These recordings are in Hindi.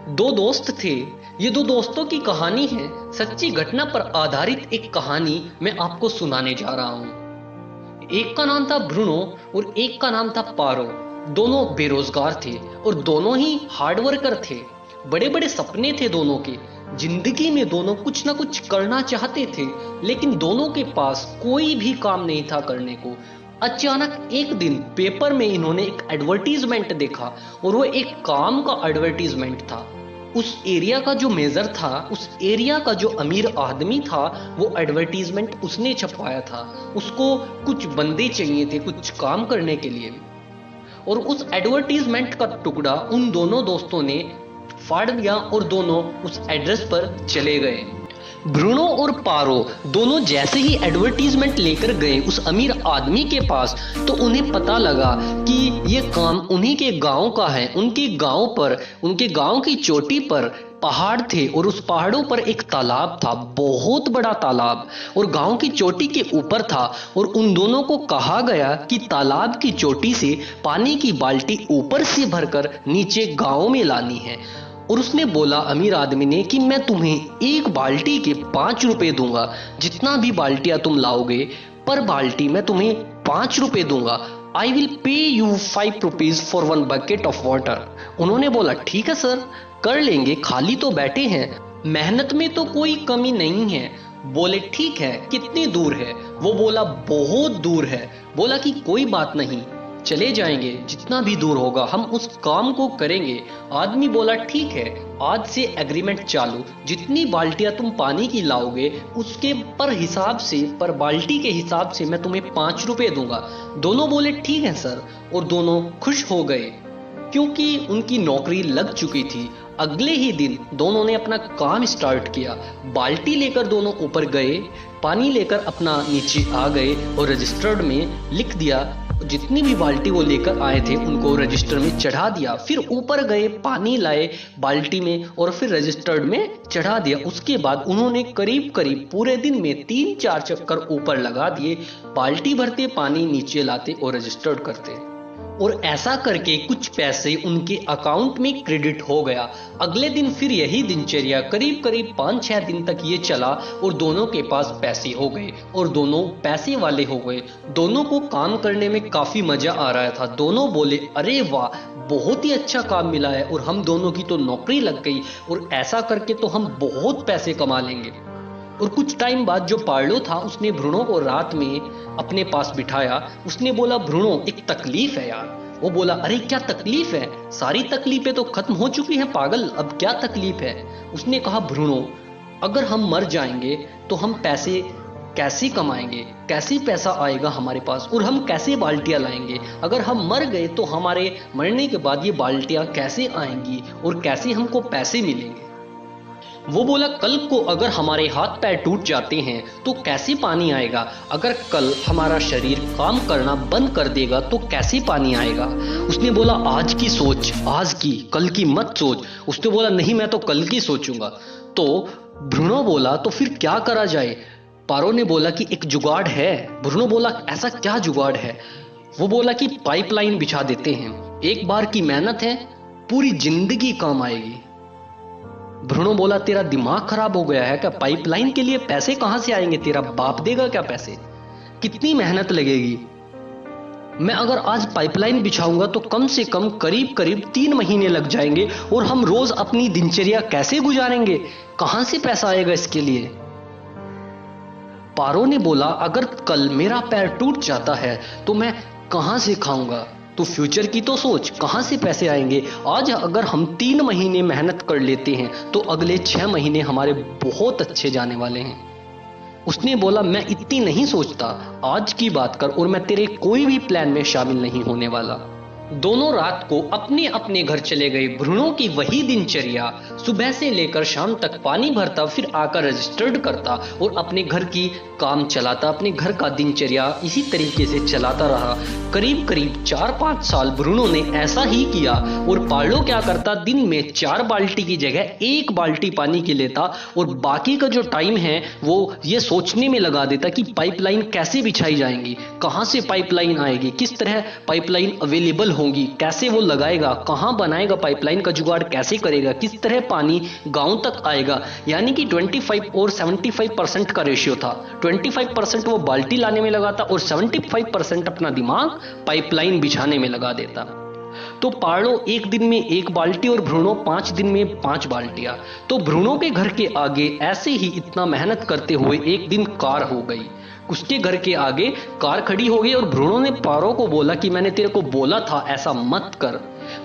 दो दोस्त थे। ये दो दोस्तों की कहानी है, सच्ची घटना पर आधारित एक कहानी मैं आपको सुनाने जा रहा हूँ। एक का नाम था ब्रूनो और एक का नाम था पारो। दोनों बेरोजगार थे और दोनों ही हार्ड वर्कर थे। बड़े बड़े सपने थे दोनों के। जिंदगी में दोनों कुछ ना कुछ करना चाहते थे, लेकिन दोनों के पास कोई भी काम नहीं था करने को। अचानक एक दिन पेपर में इन्होंने एक एडवर्टीजमेंट देखा और वो एक काम का एडवर्टीजमेंट था। उस एरिया का जो मेजर था, उस एरिया का जो अमीर आदमी था, वो एडवर्टीजमेंट उसने छपवाया था। उसको कुछ बंदे चाहिए थे कुछ काम करने के लिए, और उस एडवर्टीजमेंट का टुकड़ा उन दोनों दोस्तों ने फाड़ दिया और दोनों उस एड्रेस पर चले गए। ब्रूनो और पारो दोनों जैसे ही एडवर्टीजमेंट लेकर गए उस अमीर आदमी के पास, तो उन्हें पता लगा कि ये काम उन्हीं के गांव का है। उनके गांव की चोटी पर पहाड़ थे और उस पहाड़ों पर एक तालाब था, बहुत बड़ा तालाब, और गांव की चोटी के ऊपर था। और उन दोनों को कहा गया कि तालाब की चोटी से पानी की बाल्टी ऊपर से भरकर नीचे गांव में लानी है। और उसने बोला, अमीर आदमी ने, कि मैं तुम्हें एक बाल्टी के 5 रुपए दूंगा। जितना भी बाल्टियां तुम लाओगे पर बाल्टी मैं तुम्हें 5 रुपए दूंगा। I will pay you 5 rupees for 1 bucket of water. उन्होंने बोला, ठीक है सर, कर लेंगे, खाली तो बैठे हैं, मेहनत में तो कोई कमी नहीं है। बोले, ठीक है, कितनी दूर है? वो बोला, बहुत दूर है। बोला कि कोई बात नहीं, चले जाएंगे, जितना भी दूर होगा हम उस काम को करेंगे। आदमी बोला, ठीक है, आज से एग्रीमेंट चालू, जितनी बाल्टियां तुम पानी की लाओगे उसके पर बाल्टी के हिसाब से मैं तुम्हें 5 रुपए दूंगा। दोनों बोले, ठीक है सर, और दोनों खुश हो गए क्योंकि उनकी नौकरी लग चुकी थी। अगले ही दिन दोनों ने अपना काम स्टार्ट किया। बाल्टी लेकर दोनों ऊपर गए, पानी लेकर अपना नीचे आ गए और रजिस्टर्ड में लिख दिया। जितनी भी बाल्टी वो लेकर आए थे उनको रजिस्टर में चढ़ा दिया। फिर ऊपर गए, पानी लाए बाल्टी में और फिर रजिस्टर्ड में चढ़ा दिया। उसके बाद उन्होंने करीब करीब पूरे दिन में 3-4 चक्कर ऊपर लगा दिए, बाल्टी भरते, पानी नीचे लाते और रजिस्टर्ड करते। और ऐसा करके कुछ पैसे उनके अकाउंट में क्रेडिट हो गया। अगले दिन फिर यही दिनचर्या करीब करीब 5-6 दिन तक ये चला और दोनों के पास पैसे हो गए और दोनों पैसे वाले हो गए। दोनों को काम करने में काफी मजा आ रहा था। दोनों बोले, अरे वाह, बहुत ही अच्छा काम मिला है और हम दोनों की तो नौकरी लग गई और ऐसा करके तो हम बहुत पैसे कमा लेंगे। और कुछ टाइम बाद जो पार्लो था उसने ब्रूनो को रात में अपने पास बिठाया। उसने बोला, ब्रूनो, एक तकलीफ है यार। वो बोला, अरे क्या तकलीफ है? सारी तकलीफें तो खत्म हो चुकी हैं पागल, अब क्या तकलीफ है? उसने कहा, ब्रूनो, अगर हम मर जाएंगे तो हम पैसे कैसे कमाएंगे? कैसे पैसा आएगा हमारे पास और हम कैसे बाल्टियां लाएंगे? अगर हम मर गए तो हमारे मरने के बाद ये बाल्टियां कैसे आएंगी और कैसे हमको पैसे मिलेंगे? वो बोला, कल को अगर हमारे हाथ पैर टूट जाते हैं तो कैसे पानी आएगा? अगर कल हमारा शरीर काम करना बंद कर देगा तो कैसे पानी आएगा? उसने बोला, आज की सोच, आज की, कल की मत सोच। उसने बोला, नहीं, मैं तो कल की सोचूंगा। तो ब्रूनो बोला, तो फिर क्या करा जाए? पारो ने बोला कि एक जुगाड़ है। ब्रूनो बोला, ऐसा क्या जुगाड़ है? वो बोला कि पाइपलाइन बिछा देते हैं, एक बार की मेहनत है, पूरी जिंदगी काम आएगी। ब्रूनो बोला, तेरा दिमाग खराब हो गया है क्या? पाइपलाइन के लिए पैसे कहां से आएंगे? तेरा बाप देगा क्या पैसे? कितनी मेहनत लगेगी? मैं अगर आज पाइपलाइन बिछाऊंगा तो कम से कम करीब करीब 3 महीने लग जाएंगे और हम रोज अपनी दिनचर्या कैसे गुजारेंगे? कहां से पैसा आएगा इसके लिए? पारो ने बोला, अगर कल मेरा पैर टूट जाता है तो मैं कहां से खाऊंगा? तो फ्यूचर की तो सोच, कहां से पैसे आएंगे? आज अगर हम 3 महीने मेहनत कर लेते हैं तो अगले 6 महीने हमारे बहुत अच्छे जाने वाले हैं। उसने बोला, मैं इतनी नहीं सोचता, आज की बात कर और मैं तेरे कोई भी प्लान में शामिल नहीं होने वाला। दोनों रात को अपने अपने घर चले गए। ब्रूनो की वही दिनचर्या, सुबह से लेकर शाम तक पानी भरता, फिर आकर रजिस्टर्ड करता और अपने घर की काम चलाता। अपने घर का दिनचर्या इसी तरीके से चलाता रहा। करीब करीब 4-5 साल ब्रूनो ने ऐसा ही किया। और पार्लो क्या करता, दिन में 4 बाल्टी की जगह 1 बाल्टी पानी की लेता और बाकी का जो टाइम है वो ये सोचने में लगा देता कि पाइपलाइन कैसे बिछाई जाएंगी, कहां से पाइपलाइन आएगी, किस तरह पाइपलाइन अवेलेबल होंगी, कैसे वो लगाएगा, कहाँ बनाएगा, पाइपलाइन का जुगाड़ कैसे करेगा, किस तरह पानी गांव तक आएगा। यानी कि 25 और 75% का रेशियो था। 25% वो बाल्टी लाने में लगा था और 75% अपना दिमाग पाइपलाइन बिछाने में लगा देता। तो पार्लो एक दिन में 1 बाल्टी और ब्रूनो 5 दिन में 5 बाल्टियां। तो ब्रूनो के घर के आगे ऐसे ही इतना मेहनत करते हुए एक दिन कार हो गई। उसके घर के आगे कार खड़ी हो गई और ब्रूनो ने पारो को बोला कि मैंने तेरे को बोला था ऐसा मत कर।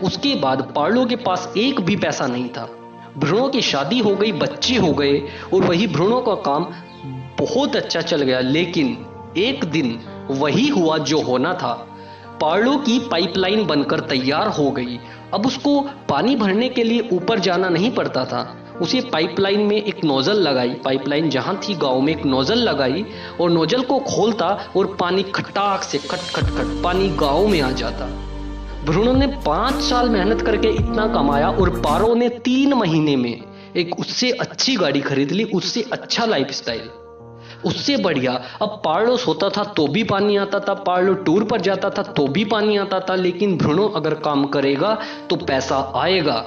उसके बाद पार्लो के पास एक भी पैसा नहीं था। ब्रूनो की शादी हो गई, बच्चे हो गए और वही ब्रूनो का काम बहुत अच्छा चल गया। लेकिन एक दिन वही हुआ जो होना था। पार्लो की पाइपलाइन बनकर तैयार हो गई। अब उसको पानी भरने के लिए ऊपर जाना नहीं पड़ता था। उसे पाइपलाइन में एक नोजल लगाई, पाइपलाइन जहां थी गांव में एक नोजल लगाई और नोजल को खोलता और पानी खटाक से खट खट खट पानी गांव में आ जाता। ब्रूनो ने 5 साल मेहनत करके इतना कमाया और पारो ने 3 महीने में एक उससे अच्छी गाड़ी खरीद ली, उससे अच्छा लाइफस्टाइल, उससे बढ़िया। अब पार्लो सोता था तो भी पानी आता था, पार्लो टूर पर जाता था तो भी पानी आता था। लेकिन ब्रूनो अगर काम करेगा तो पैसा आएगा।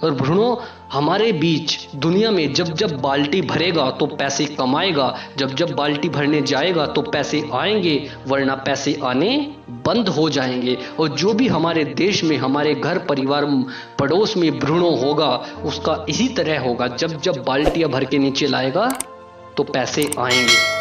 और ब्रूनो हमारे बीच दुनिया में जब जब बाल्टी भरेगा तो पैसे कमाएगा, जब जब बाल्टी भरने जाएगा तो पैसे आएंगे, वरना पैसे आने बंद हो जाएंगे। और जो भी हमारे देश में, हमारे घर परिवार पड़ोस में ब्रूनो होगा, उसका इसी तरह होगा। जब जब बाल्टियां भर के नीचे लाएगा तो पैसे आएंगे।